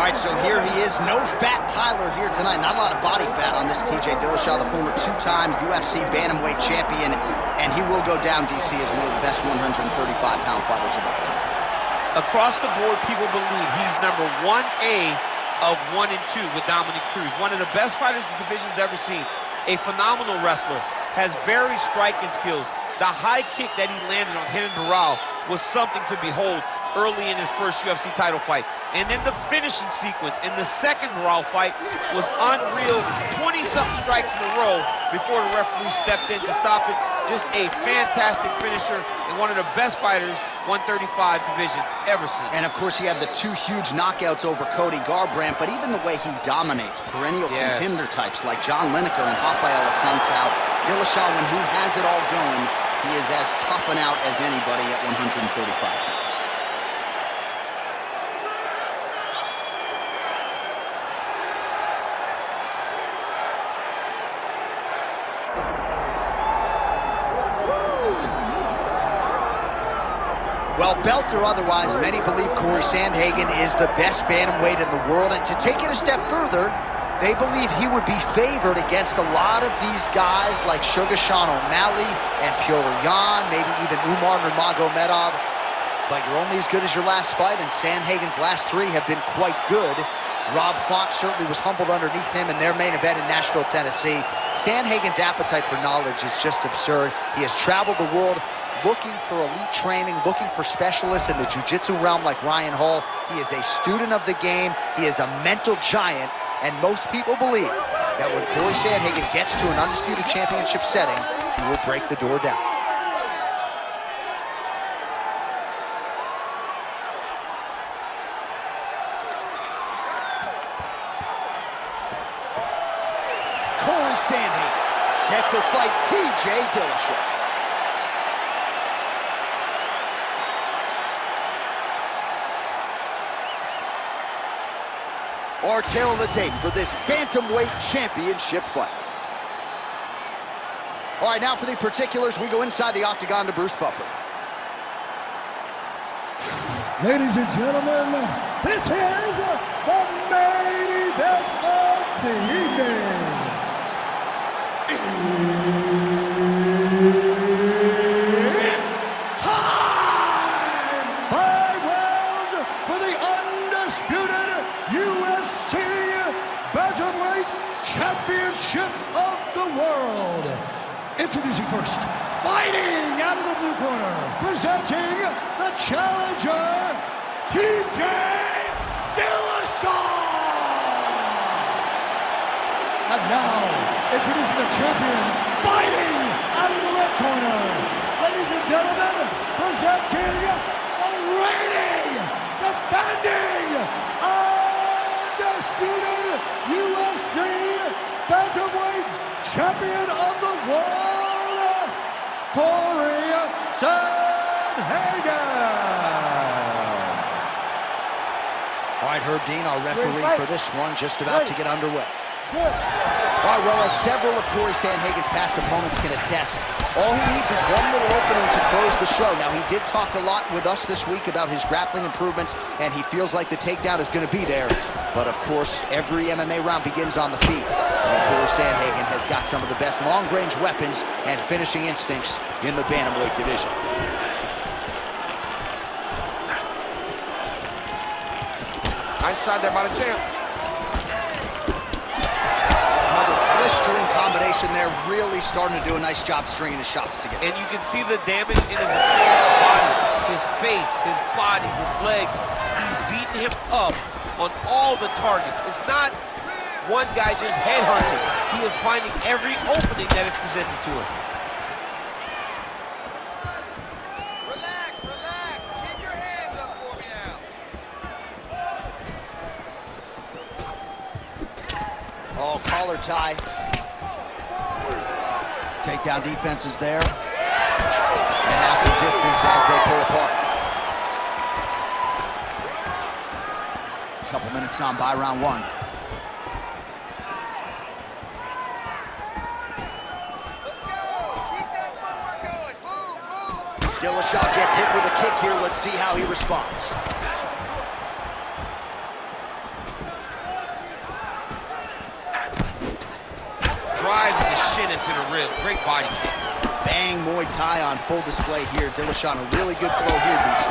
right, so here he is. No fat Tyler here tonight. Not a lot of body fat on this TJ Dillashaw, the former two-time UFC bantamweight champion, and he will go down, DC, as one of the best 135-pound fighters of all time. Across the board, people believe he's number 1A of 1 and 2 with Dominic Cruz. One of the best fighters this division's ever seen. A phenomenal wrestler, has very striking skills. The high kick that he landed on Renan Barão was something to behold early in his first UFC title fight. And then the finishing sequence in the second Barão fight was unreal. 20-something strikes in a row before the referee stepped in to stop it. Just a fantastic finisher and one of the best fighters 135 divisions ever seen. And of course, he had the two huge knockouts over Cody Garbrandt, but even the way he dominates perennial contender types like John Lineker and Rafael Assunção, Dillashaw, when he has it all going, he is as tough and out as anybody at 135 pounds. Well, belt or otherwise, many believe Cory Sandhagen is the best bantamweight in the world, and to take it a step further, they believe he would be favored against a lot of these guys like Sugar Sean O'Malley and Petr Yan, maybe even Umar Nurmagomedov. But you're only as good as your last fight, and Sandhagen's last three have been quite good. Rob Font certainly was humbled underneath him in their main event in Nashville, Tennessee. Sandhagen's appetite for knowledge is just absurd. He has traveled the world looking for elite training, looking for specialists in the jiu-jitsu realm like Ryan Hall. He is a student of the game. He is a mental giant, and most people believe that when Cory Sandhagen gets to an undisputed championship setting, he will break the door down. Cory Sandhagen set to fight TJ Dillashaw. Our tale of the tape for this bantamweight championship fight. All right, now for the particulars, we go inside the octagon to Bruce Buffer. Ladies and gentlemen, this is the main event of the evening. It's time! 5 rounds for the undisputed UFC Bantamweight Championship of the world. Introducing first, fighting out of the blue corner, presenting the challenger, TJ Dillashaw. And now, introducing the champion, fighting out of the red corner. Ladies and gentlemen, presenting the reigning, defending, undisputed UFC Bantamweight Champion of the world, Cory Sandhagen. All right, Herb Dean, our referee for this one, just about to get underway. All right, well, as several of Cory Sandhagen's past opponents can attest, all he needs is one little opening to close the show. Now, he did talk a lot with us this week about his grappling improvements, and he feels like the takedown is going to be there. But, of course, every MMA round begins on the feet. And Cory Sandhagen has got some of the best long-range weapons and finishing instincts in the bantamweight division. Nice shot there by the champ. Blistering combination there, really starting to do a nice job stringing his shots together. And you can see the damage in his body, his face, his body, his legs. He's beating him up on all the targets. It's not one guy just headhunting. He is finding every opening that is presented to him. Relax, relax. Keep your hands up for me now. Oh, collar tie. Takedown defense is there. And now some distance as they pull apart. A couple minutes gone by round one. Let's go. Keep that footwork going. Move, move. Dillashaw gets hit with a kick here. Let's see how he responds. to the rib. Great body kick. Bang Muay Thai on full display here. Dillashaw on a really good flow here, DC.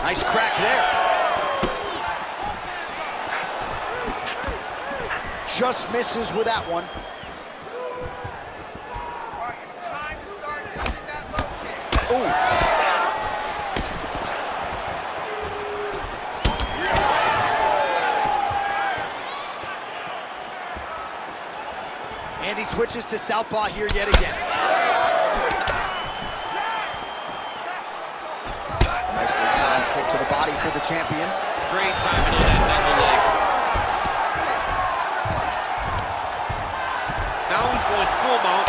Nice crack there. Just misses with that one. All right, it's time to start using that low kick. Ooh. And he switches to southpaw here yet again. Nicely timed kick to the body for the champion. Great timing on that double leg. Now he's going full mount.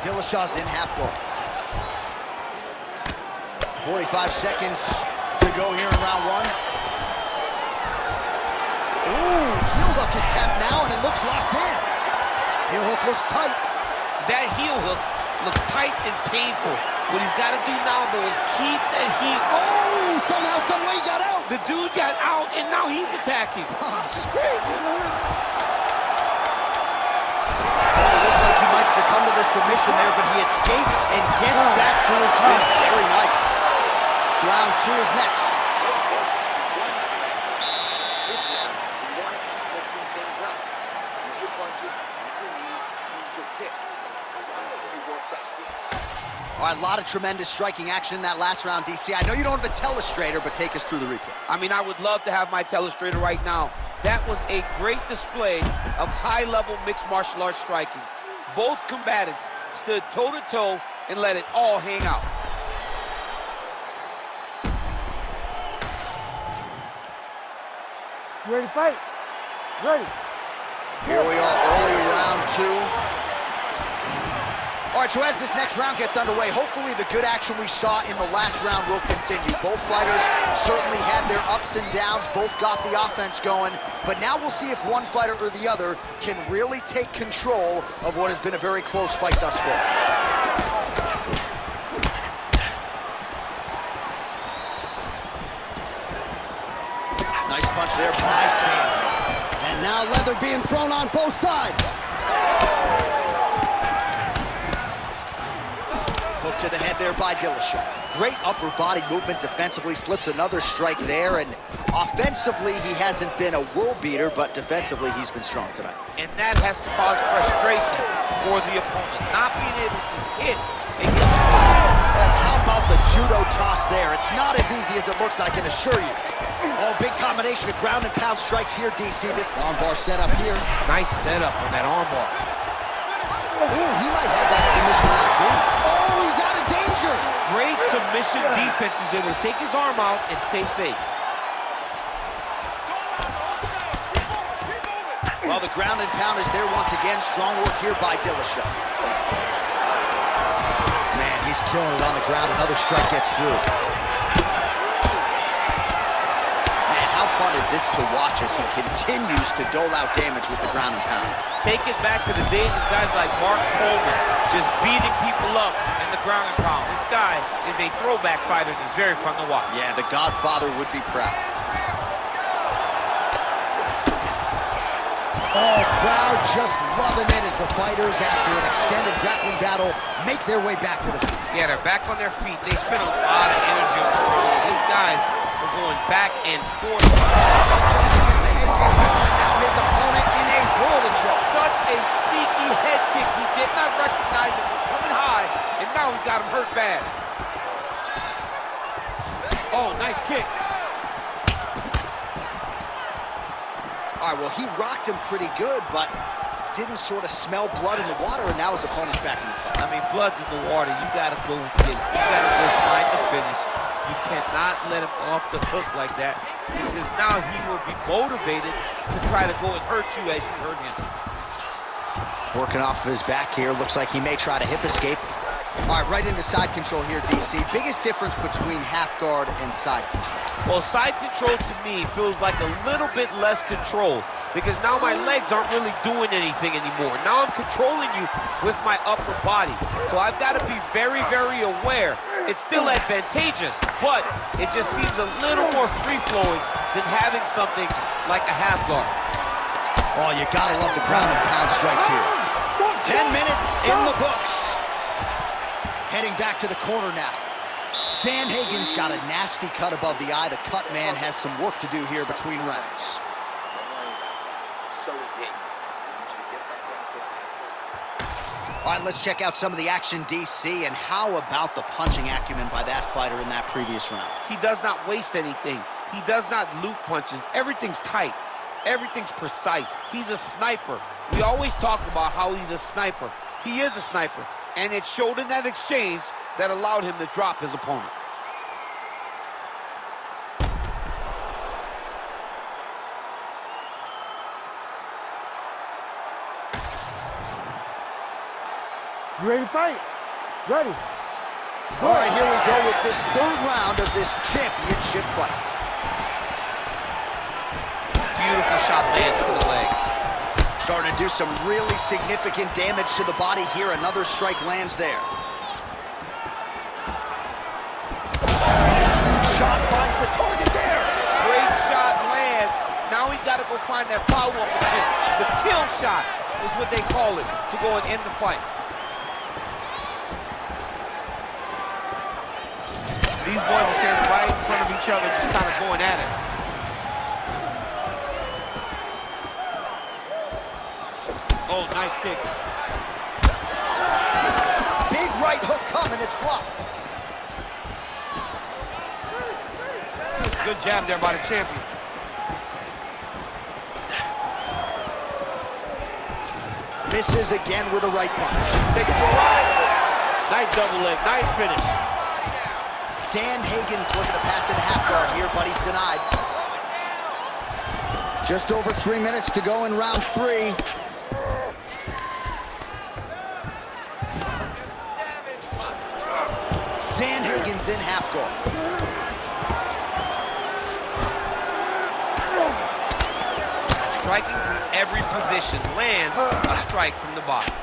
Dillashaw's in half guard. 45 seconds to go here in round one. Ooh, heel hook attempt now, and it looks locked in. Heel hook looks tight. That heel hook looks tight and painful. What he's got to do now, though, is keep that heat. Oh, somehow, some way he got out. The dude got out, and now he's attacking. This is crazy. Well, it looked like he might succumb to the submission there, but he escapes and gets back to his feet. Very nice. Round two is next. This round, you want to keep mixing things up. Use your punches, use your knees, use your kicks. I want to see you work that thing. All right, a lot of tremendous striking action in that last round, DC. I know you don't have a telestrator, but take us through the replay. I mean, I would love to have my telestrator right now. That was a great display of high-level mixed martial arts striking. Both combatants stood toe-to-toe and let it all hang out. You ready to fight? Ready. Here we are, early round two. All right, so as this next round gets underway, hopefully the good action we saw in the last round will continue. Both fighters certainly had their ups and downs, both got the offense going, but now we'll see if one fighter or the other can really take control of what has been a very close fight thus far. Nice punch there by Sandhagen. And now leather being thrown on both sides. Hook to the head there by Dillashaw. Great upper body movement defensively, slips another strike there, and offensively he hasn't been a world beater, but defensively he's been strong tonight. And that has to cause frustration for the opponent, not being able to hit and get How about the judo toss there? It's not as easy as it looks, I can assure you. Oh, big combination of ground and pound strikes here, DC. This armbar setup here. nice setup on that armbar. Ooh, he might have that submission locked in. Oh, he's out of danger. Great submission defense. He was able to take his arm out and stay safe. Well, the ground and pound is there once again. Strong work here by Dillashaw. Man, he's killing it on the ground. Another strike gets through. Man, how fun is this to watch as he continues to dole out damage with the ground and pound? Take it back to the days of guys like Mark Coleman, just beating people up in the ground and pound. This guy is a throwback fighter, and he's very fun to watch. Yeah, the Godfather would be proud. Oh, crowd just loving it as the fighters, after an extended grappling battle, make their way back to the feet. Yeah, they're back on their feet. They spent a lot of energy on the ground. These guys are going back and forth. Now his opponent in a world of trouble. Such a sneaky head kick. He did not recognize it was coming high, and now he's got him hurt bad. Oh, nice kick. All right, well, he rocked him pretty good, but didn't sort of smell blood in the water, and now his opponent's back in the fight. I mean, blood's in the water. You got to go get it. You got to go find the finish. You cannot let him off the hook like that, because now he will be motivated to try to go and hurt you as you hurt him. Working off of his back here. Looks like he may try to hip escape. All right, right into side control here, DC. Biggest difference between half guard and side control? Well, side control to me feels like a little bit less control, because now my legs aren't really doing anything anymore. Now I'm controlling you with my upper body. So I've got to be very, very aware it's still advantageous, but it just seems a little more free-flowing than having something like a half guard. Oh, you gotta love the ground and pound strikes here. 10 minutes in the books. Heading back to the corner now. Sandhagen's got a nasty cut above the eye. The cut man has some work to do here between rounds. So is he. I need you to get back out there. All right, let's check out some of the action, DC, and how about the punching acumen by that fighter in that previous round? He does not waste anything. He does not loop punches. Everything's tight. Everything's precise. He's a sniper. We always talk about how he's a sniper. He is a sniper, and it showed in that exchange that allowed him to drop his opponent. You ready to fight? Ready. All right, here we go with this third round of this championship fight. Beautiful shot lands to the leg. Starting to do some really significant damage to the body here. Another strike lands there. Shot finds the target there. Great shot lands. Now he's got to go find that follow-up attempt. The kill shot is what they call it, to go and end the fight. These boys are standing right in front of each other, just kind of going at it. Oh, nice kick. Big right hook coming, it's blocked. Good jab there by the champion. Misses again with a right punch. Take it for a ride. Nice double leg, nice finish. Sandhagen's looking to pass into half guard here, but he's denied. Just over 3 minutes to go in round 3. Sandhagen's in half guard. Striking from every position, lands a strike from the bottom.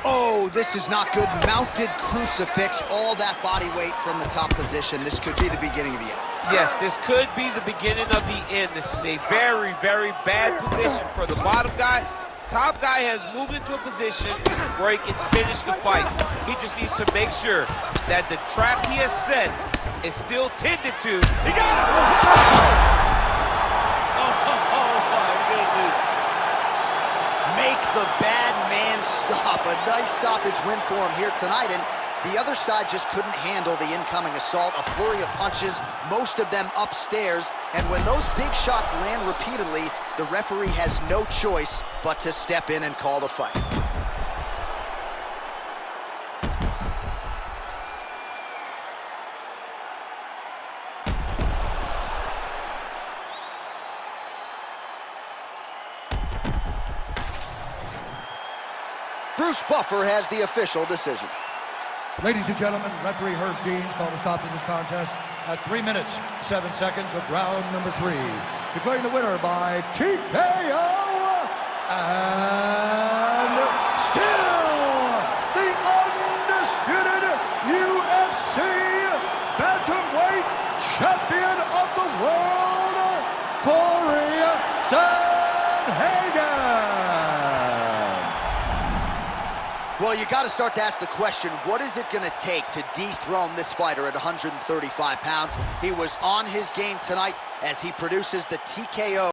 Oh, this is not good. Mounted crucifix, all that body weight from the top position. This could be the beginning of the end. Yes, this could be the beginning of the end. This is a very, very bad position for the bottom guy. Top guy has moved into a position where he can finish the fight. He just needs to make sure that the trap he has set is still tended to. He got it! Oh my goodness. Make the bad man stop. A nice stoppage win for him here tonight, and the other side just couldn't handle the incoming assault. A flurry of punches, most of them upstairs, and when those big shots land repeatedly, the referee has no choice but to step in and call the fight. Bruce Buffer has the official decision. Ladies and gentlemen, referee Herb Dean's called a stop to this contest at 3 minutes, 7 seconds of round number 3. Declaring the winner by TKO, and still the undisputed UFC bantamweight champion of the world, Cory Sandhagen. Well, you got to start to ask the question, what is it going to take to dethrone this fighter at 135 pounds? He was on his game tonight as he produces the TKO.